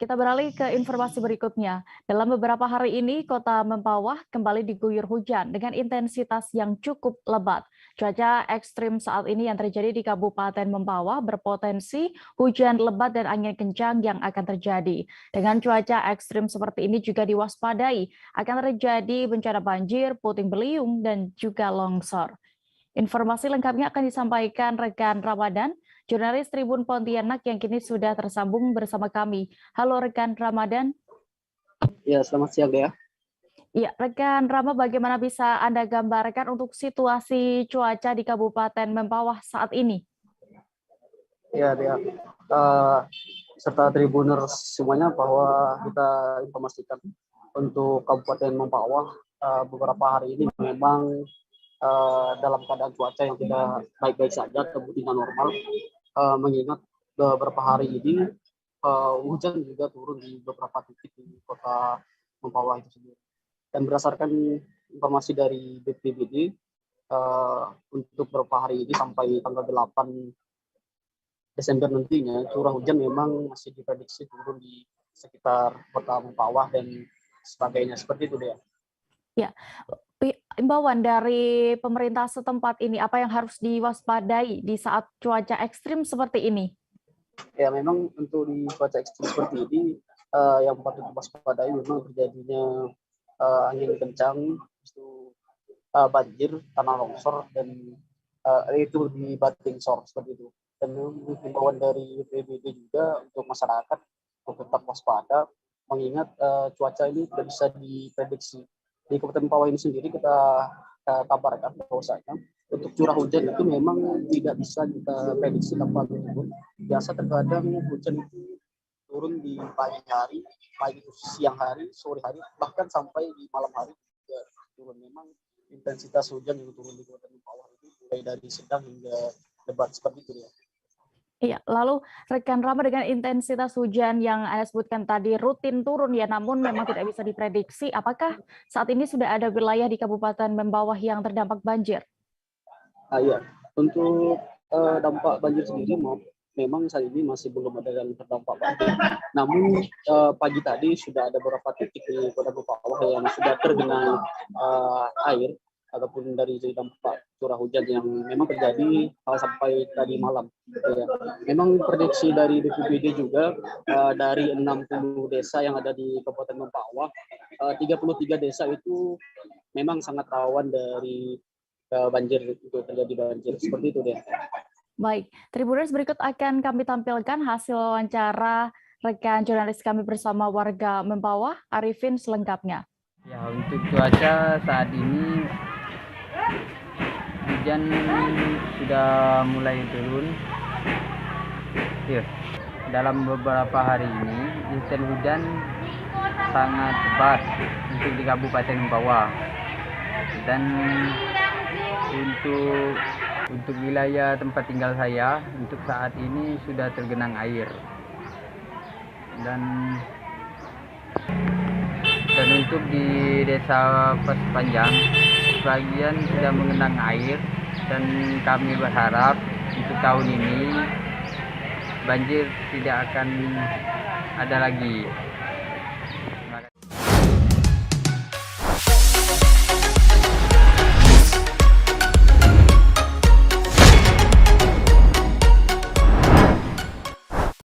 Kita beralih ke informasi berikutnya. Dalam beberapa hari ini, kota Mempawah kembali diguyur hujan dengan intensitas yang cukup lebat. Cuaca ekstrim saat ini yang terjadi di Kabupaten Mempawah berpotensi hujan lebat dan angin kencang yang akan terjadi. Dengan cuaca ekstrim seperti ini juga diwaspadai akan terjadi bencana banjir, puting beliung, dan juga longsor. Informasi lengkapnya akan disampaikan rekan Ramadan, jurnalis Tribun Pontianak yang kini sudah tersambung bersama kami. Halo rekan Ramadan. Ya, selamat siang Dea. Ya, rekan Rama, bagaimana bisa Anda gambarkan untuk situasi cuaca di Kabupaten Mempawah saat ini? Ya, Dea. Serta Tribuners semuanya bahwa kita informasikan untuk Kabupaten Mempawah beberapa hari ini memang dalam keadaan cuaca yang tidak baik-baik saja atau tidak normal, mengingat beberapa hari ini hujan juga turun di beberapa titik di kota Mempawah itu sendiri. Dan berdasarkan informasi dari BPBD, untuk beberapa hari ini sampai tanggal 8 Desember nantinya curah hujan memang masih diprediksi turun di sekitar kota Mempawah dan sebagainya, seperti itu Dea. Ya, imbauan dari pemerintah setempat ini, apa yang harus diwaspadai di saat cuaca ekstrim seperti ini? Ya, memang untuk di cuaca ekstrim seperti ini, yang patut diwaspadai memang terjadinya angin kencang, itu banjir, tanah longsor, dan itu di Batingsor seperti itu. Dan himbauan dari BPBD juga untuk masyarakat untuk tetap waspada, mengingat cuaca ini tidak bisa diprediksi. Di Kabupaten Mempawah ini sendiri kita kabarkan bahwasanya untuk curah hujan itu memang tidak bisa kita prediksi kapan turun. Biasa terkadang hujan itu turun di pagi hari, pagi siang hari, sore hari, bahkan sampai di malam hari juga turun. Memang intensitas hujan yang turun di Kabupaten Mempawah itu mulai dari sedang hingga lebat, seperti itu ya. Iya, lalu rekan Rama, dengan intensitas hujan yang Anda sebutkan tadi rutin turun ya, namun memang tidak bisa diprediksi. Apakah saat ini sudah ada wilayah di Kabupaten Mempawah yang terdampak banjir? Iya, untuk dampak banjir sendiri memang saat ini masih belum ada yang terdampak banjir. Namun pagi tadi sudah ada beberapa titik di Kota Mempawah yang sudah tergenang air ataupun dari dampak curah hujan yang memang terjadi sampai tadi malam. Ya. Memang prediksi dari BPBD juga dari 60 desa yang ada di Kabupaten Mempawah, 33 desa itu memang sangat rawan dari banjir, itu terjadi banjir, seperti itu deh. Baik, Tribuners, berikut akan kami tampilkan hasil wawancara rekan jurnalis kami bersama warga Mempawah, Arifin, selengkapnya. Ya, untuk cuaca saat ini hujan sudah mulai turun. Ya, dalam beberapa hari ini intensitas hujan sangat lebat untuk di Kabupaten Mempawah. Dan untuk wilayah tempat tinggal saya untuk saat ini sudah tergenang air. Dan untuk di desa Paspanjang sebagian sudah mengenang air, dan kami berharap untuk tahun ini banjir tidak akan ada lagi.